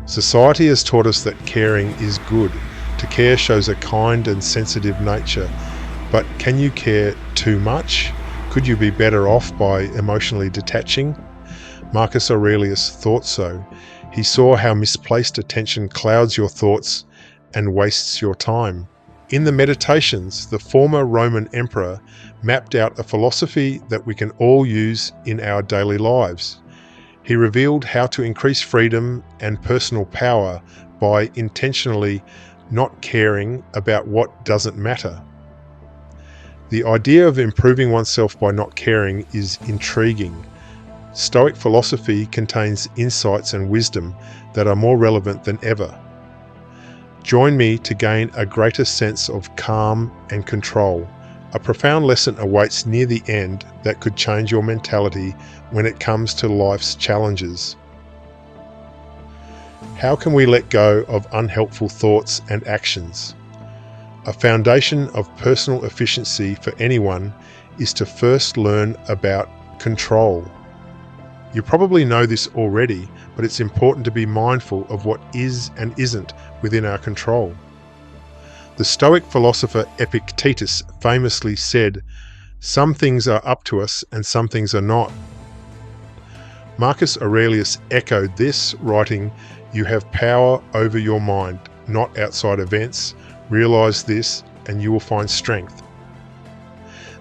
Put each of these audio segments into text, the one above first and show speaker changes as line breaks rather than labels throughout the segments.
Society has taught us that caring is good. To care shows a kind and sensitive nature. But can you care too much? Could you be better off by emotionally detaching? Marcus Aurelius thought so. He saw how misplaced attention clouds your thoughts and wastes your time. In the Meditations, the former Roman emperor mapped out a philosophy that we can all use in our daily lives. He revealed how to increase freedom and personal power by intentionally not caring about what doesn't matter. The idea of improving oneself by not caring is intriguing. Stoic philosophy contains insights and wisdom that are more relevant than ever. Join me to gain a greater sense of calm and control. A profound lesson awaits near the end that could change your mentality when it comes to life's challenges. How can we let go of unhelpful thoughts and actions? A foundation of personal efficiency for anyone is to first learn about control. You probably know this already, but it's important to be mindful of what is and isn't within our control. The Stoic philosopher Epictetus famously said, "Some things are up to us and some things are not." Marcus Aurelius echoed this, writing, "You have power over your mind, not outside events. Realize this and you will find strength."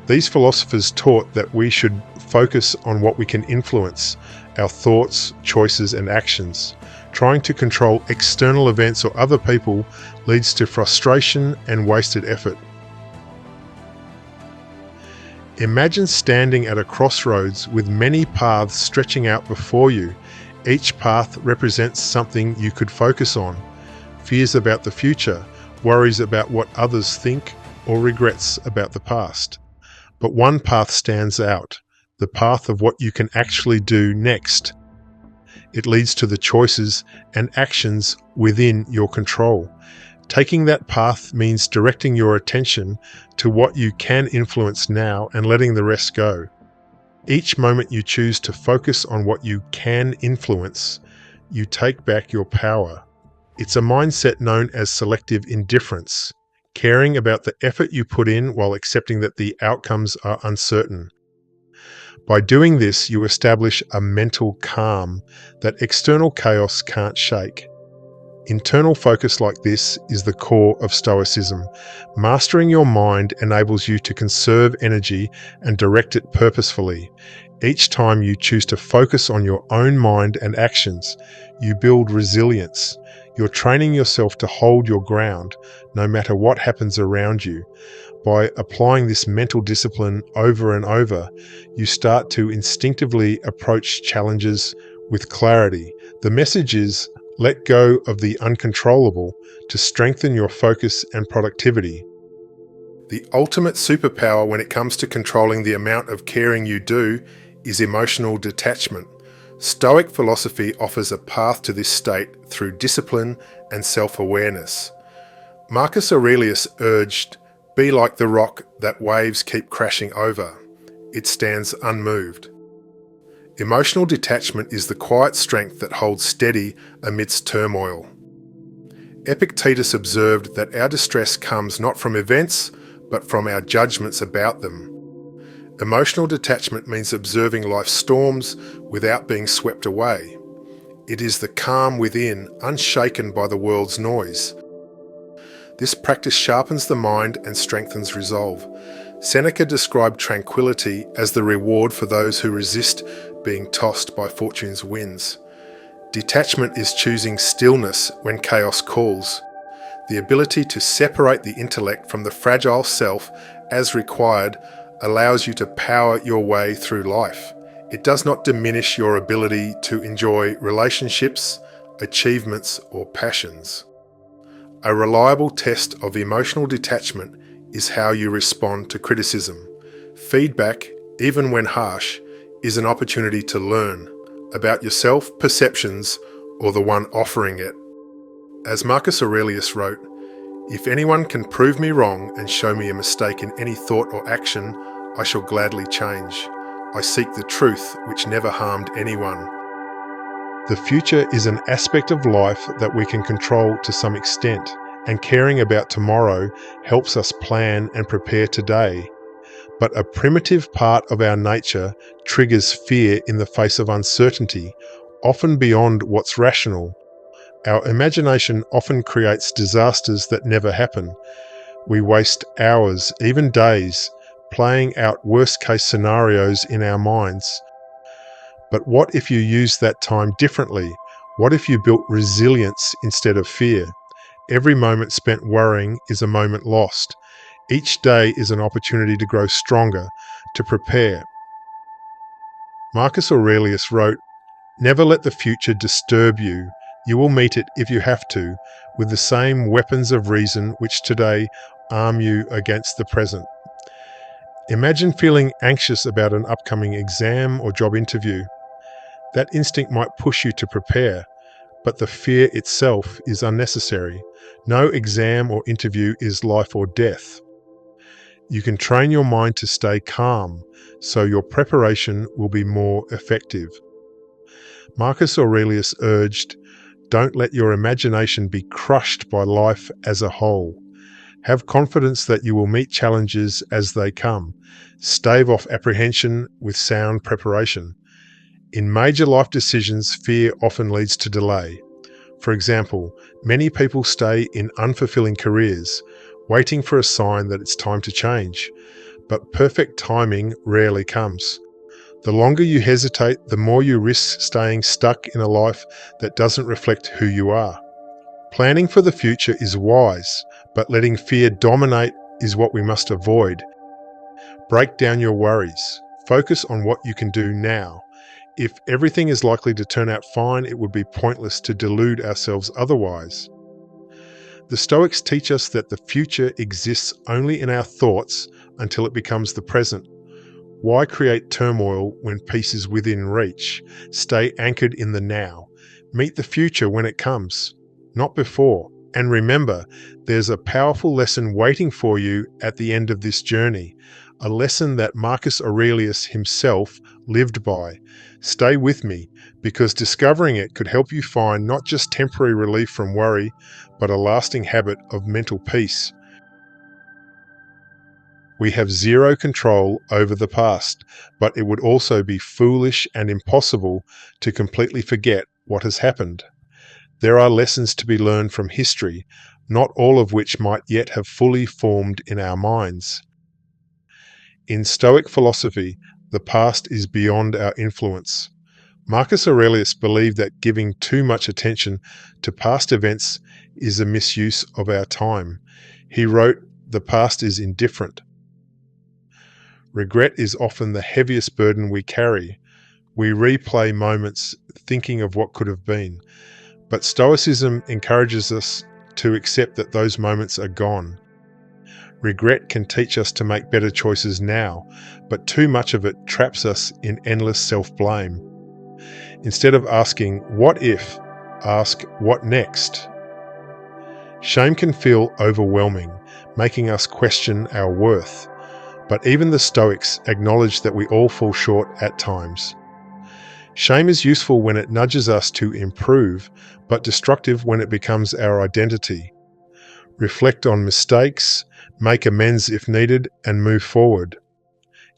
These philosophers taught that we should focus on what we can influence, our thoughts, choices, and actions. Trying to control external events or other people leads to frustration and wasted effort. Imagine standing at a crossroads with many paths stretching out before you. Each path represents something you could focus on: fears about the future, worries about what others think, or regrets about the past. But one path stands out: the path of what you can actually do next. It leads to the choices and actions within your control. Taking that path means directing your attention to what you can influence now and letting the rest go. Each moment you choose to focus on what you can influence, you take back your power. It's a mindset known as selective indifference, caring about the effort you put in while accepting that the outcomes are uncertain. By doing this, you establish a mental calm that external chaos can't shake. Internal focus like this is the core of Stoicism. Mastering your mind enables you to conserve energy and direct it purposefully. Each time you choose to focus on your own mind and actions, you build resilience. You're training yourself to hold your ground, no matter what happens around you. By applying this mental discipline over and over, you start to instinctively approach challenges with clarity. The message is, let go of the uncontrollable to strengthen your focus and productivity. The ultimate superpower when it comes to controlling the amount of caring you do is emotional detachment. Stoic philosophy offers a path to this state through discipline and self-awareness. Marcus Aurelius urged, "Be like the rock that waves keep crashing over. It stands unmoved." Emotional detachment is the quiet strength that holds steady amidst turmoil. Epictetus observed that our distress comes not from events, but from our judgments about them. Emotional detachment means observing life's storms without being swept away. It is the calm within, unshaken by the world's noise. This practice sharpens the mind and strengthens resolve. Seneca described tranquility as the reward for those who resist being tossed by fortune's winds. Detachment is choosing stillness when chaos calls. The ability to separate the intellect from the fragile self as required allows you to power your way through life. It does not diminish your ability to enjoy relationships, achievements, or passions. A reliable test of emotional detachment is how you respond to criticism. Feedback, even when harsh, is an opportunity to learn about yourself, perceptions, or the one offering it. As Marcus Aurelius wrote, "If anyone can prove me wrong and show me a mistake in any thought or action, I shall gladly change. I seek the truth which never harmed anyone." The future is an aspect of life that we can control to some extent, and caring about tomorrow helps us plan and prepare today. But a primitive part of our nature triggers fear in the face of uncertainty, often beyond what's rational. Our imagination often creates disasters that never happen. We waste hours, even days, playing out worst-case scenarios in our minds. But what if you used that time differently? What if you built resilience instead of fear? Every moment spent worrying is a moment lost. Each day is an opportunity to grow stronger, to prepare. Marcus Aurelius wrote, "Never let the future disturb you. You will meet it, if you have to, with the same weapons of reason which today arm you against the present." Imagine feeling anxious about an upcoming exam or job interview. That instinct might push you to prepare, but the fear itself is unnecessary. No exam or interview is life or death. You can train your mind to stay calm, so your preparation will be more effective. Marcus Aurelius urged, "Don't let your imagination be crushed by life as a whole. Have confidence that you will meet challenges as they come. Stave off apprehension with sound preparation." In major life decisions, fear often leads to delay. For example, many people stay in unfulfilling careers, waiting for a sign that it's time to change. But perfect timing rarely comes. The longer you hesitate, the more you risk staying stuck in a life that doesn't reflect who you are. Planning for the future is wise, but letting fear dominate is what we must avoid. Break down your worries. Focus on what you can do now. If everything is likely to turn out fine, it would be pointless to delude ourselves otherwise. The Stoics teach us that the future exists only in our thoughts until it becomes the present. Why create turmoil when peace is within reach? Stay anchored in the now. Meet the future when it comes, not before. And remember, there's a powerful lesson waiting for you at the end of this journey, a lesson that Marcus Aurelius himself lived by. Stay with me, because discovering it could help you find not just temporary relief from worry, but a lasting habit of mental peace. We have zero control over the past, but it would also be foolish and impossible to completely forget what has happened. There are lessons to be learned from history, not all of which might yet have fully formed in our minds. In Stoic philosophy, the past is beyond our influence. Marcus Aurelius believed that giving too much attention to past events is a misuse of our time. He wrote, "The past is indifferent." Regret is often the heaviest burden we carry. We replay moments thinking of what could have been. But Stoicism encourages us to accept that those moments are gone. Regret can teach us to make better choices now, but too much of it traps us in endless self-blame. Instead of asking, "What if?" ask, "What next?" Shame can feel overwhelming, making us question our worth. But even the Stoics acknowledge that we all fall short at times. Shame is useful when it nudges us to improve, but destructive when it becomes our identity. Reflect on mistakes, make amends if needed, and move forward.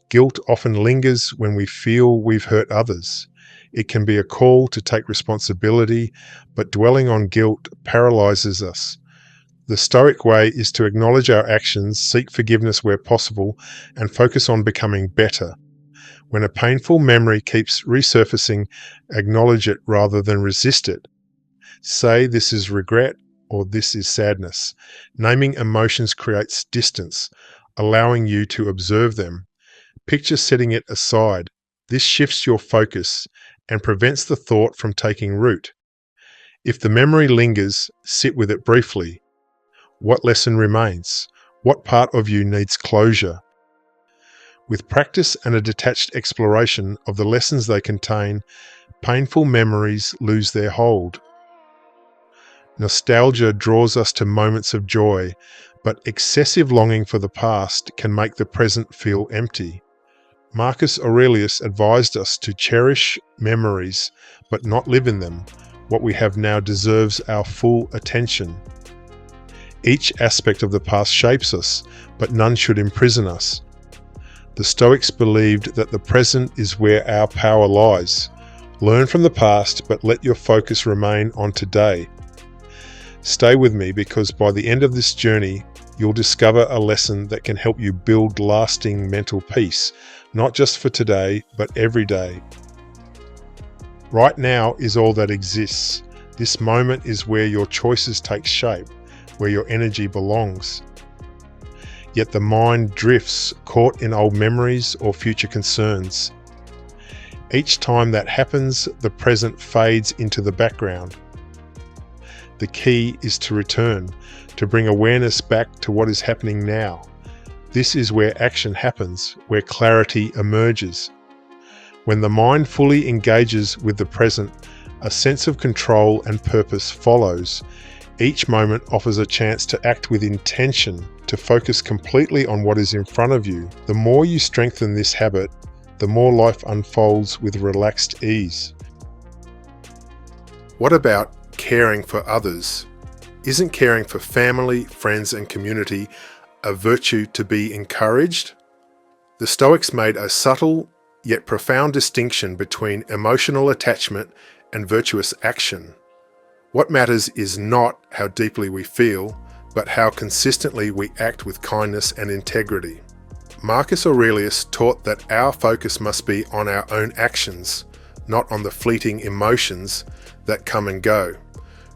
Guilt often lingers when we feel we've hurt others. It can be a call to take responsibility, but dwelling on guilt paralyzes us. The Stoic way is to acknowledge our actions, seek forgiveness where possible, and focus on becoming better. When a painful memory keeps resurfacing, acknowledge it rather than resist it. Say, "This is regret," or "This is sadness." Naming emotions creates distance, allowing you to observe them. Picture setting it aside. This shifts your focus and prevents the thought from taking root. If the memory lingers, sit with it briefly. What lesson remains? What part of you needs closure? With practice and a detached exploration of the lessons they contain, painful memories lose their hold. Nostalgia draws us to moments of joy, but excessive longing for the past can make the present feel empty. Marcus Aurelius advised us to cherish memories, but not live in them. What we have now deserves our full attention. Each aspect of the past shapes us, but none should imprison us. The Stoics believed that the present is where our power lies. Learn from the past, but let your focus remain on today. Stay with me, because by the end of this journey, you'll discover a lesson that can help you build lasting mental peace, not just for today, but every day. Right now is all that exists. This moment is where your choices take shape, where your energy belongs. Yet the mind drifts, caught in old memories or future concerns. Each time that happens, the present fades into the background. The key is to return, to bring awareness back to what is happening now. This is where action happens, where clarity emerges. When the mind fully engages with the present, a sense of control and purpose follows. Each moment offers a chance to act with intention, to focus completely on what is in front of you. The more you strengthen this habit, the more life unfolds with relaxed ease. What about caring for others? Isn't caring for family, friends, and community a virtue to be encouraged? The Stoics made a subtle yet profound distinction between emotional attachment and virtuous action. What matters is not how deeply we feel, but how consistently we act with kindness and integrity. Marcus Aurelius taught that our focus must be on our own actions, not on the fleeting emotions that come and go.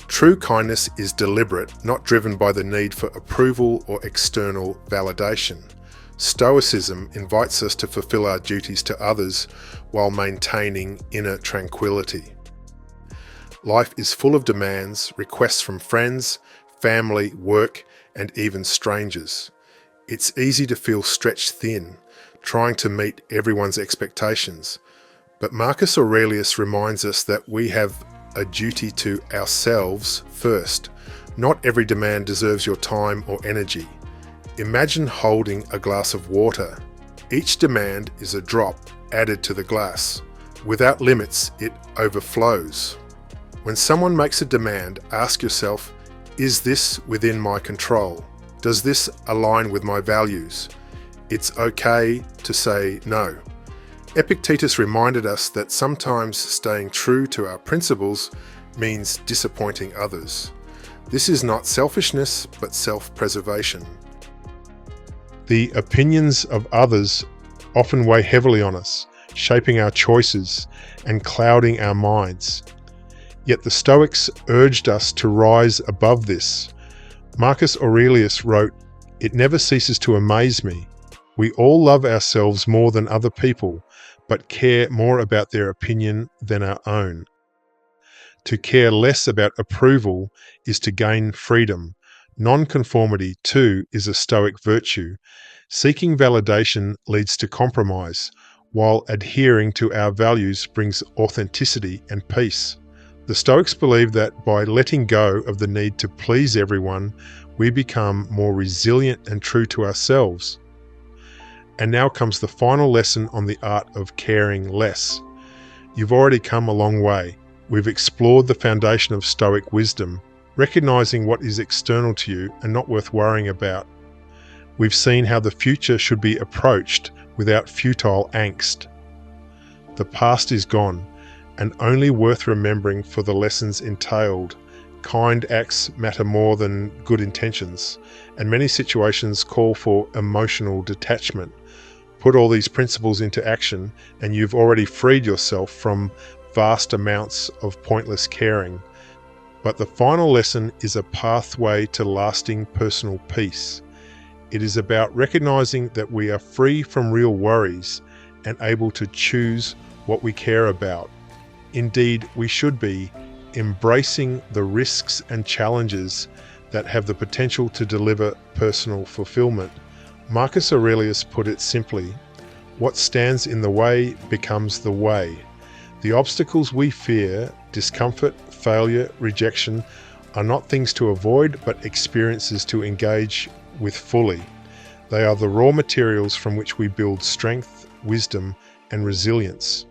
True kindness is deliberate, not driven by the need for approval or external validation. Stoicism invites us to fulfill our duties to others while maintaining inner tranquility. Life is full of demands, requests from friends, family, work, and even strangers. It's easy to feel stretched thin, trying to meet everyone's expectations. But Marcus Aurelius reminds us that we have a duty to ourselves first. Not every demand deserves your time or energy. Imagine holding a glass of water. Each demand is a drop added to the glass. Without limits, it overflows. When someone makes a demand, ask yourself, is this within my control? Does this align with my values? It's okay to say no. Epictetus reminded us that sometimes staying true to our principles means disappointing others. This is not selfishness, but self-preservation. The opinions of others often weigh heavily on us, shaping our choices and clouding our minds. Yet the Stoics urged us to rise above this. Marcus Aurelius wrote, "It never ceases to amaze me. We all love ourselves more than other people, but care more about their opinion than our own." To care less about approval is to gain freedom. Nonconformity, too, is a Stoic virtue. Seeking validation leads to compromise, while adhering to our values brings authenticity and peace. The Stoics believe that by letting go of the need to please everyone, we become more resilient and true to ourselves. And now comes the final lesson on the art of caring less. You've already come a long way. We've explored the foundation of Stoic wisdom, recognizing what is external to you and not worth worrying about. We've seen how the future should be approached without futile angst. The past is gone, and only worth remembering for the lessons entailed. Kind acts matter more than good intentions, and many situations call for emotional detachment. Put all these principles into action, and you've already freed yourself from vast amounts of pointless caring. But the final lesson is a pathway to lasting personal peace. It is about recognizing that we are free from real worries and able to choose what we care about. Indeed, we should be embracing the risks and challenges that have the potential to deliver personal fulfillment. Marcus Aurelius put it simply, what stands in the way becomes the way. The obstacles we fear, discomfort, failure, rejection, are not things to avoid, but experiences to engage with fully. They are the raw materials from which we build strength, wisdom, and resilience.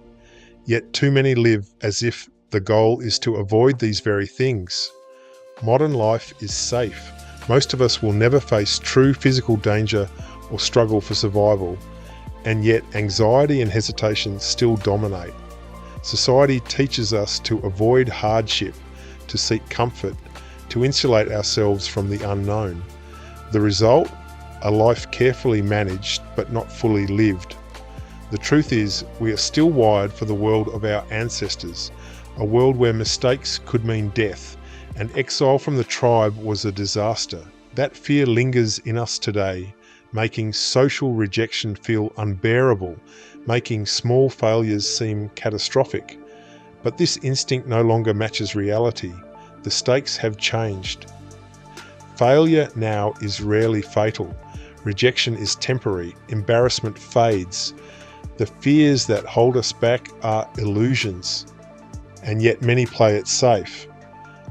Yet too many live as if the goal is to avoid these very things. Modern life is safe. Most of us will never face true physical danger or struggle for survival, and yet anxiety and hesitation still dominate. Society teaches us to avoid hardship, to seek comfort, to insulate ourselves from the unknown. The result? A life carefully managed but not fully lived. The truth is, we are still wired for the world of our ancestors, a world where mistakes could mean death, and exile from the tribe was a disaster. That fear lingers in us today, making social rejection feel unbearable, making small failures seem catastrophic. But this instinct no longer matches reality. The stakes have changed. Failure now is rarely fatal. Rejection is temporary. Embarrassment fades. The fears that hold us back are illusions, and yet many play it safe.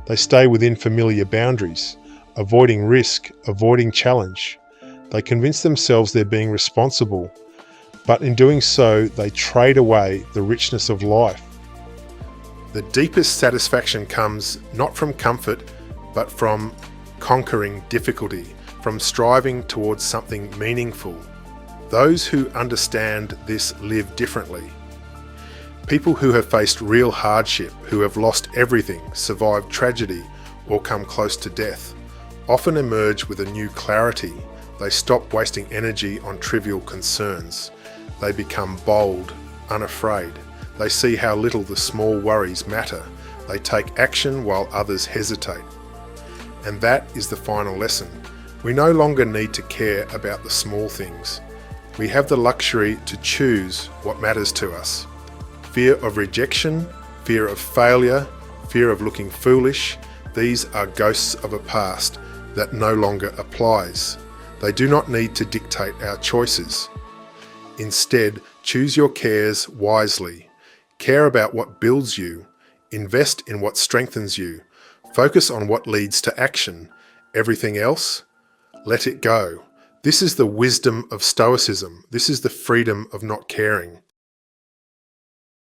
They stay within familiar boundaries, avoiding risk, avoiding challenge. They convince themselves they're being responsible, but in doing so, they trade away the richness of life. The deepest satisfaction comes not from comfort, but from conquering difficulty, from striving towards something meaningful. Those who understand this live differently. People who have faced real hardship, who have lost everything, survived tragedy, or come close to death, often emerge with a new clarity. They stop wasting energy on trivial concerns. They become bold, unafraid. They see how little the small worries matter. They take action while others hesitate. And that is the final lesson. We no longer need to care about the small things. We have the luxury to choose what matters to us. Fear of rejection, fear of failure, fear of looking foolish, these are ghosts of a past that no longer applies. They do not need to dictate our choices. Instead, choose your cares wisely. Care about what builds you. Invest in what strengthens you. Focus on what leads to action. Everything else, let it go. This is the wisdom of Stoicism. This is the freedom of not caring.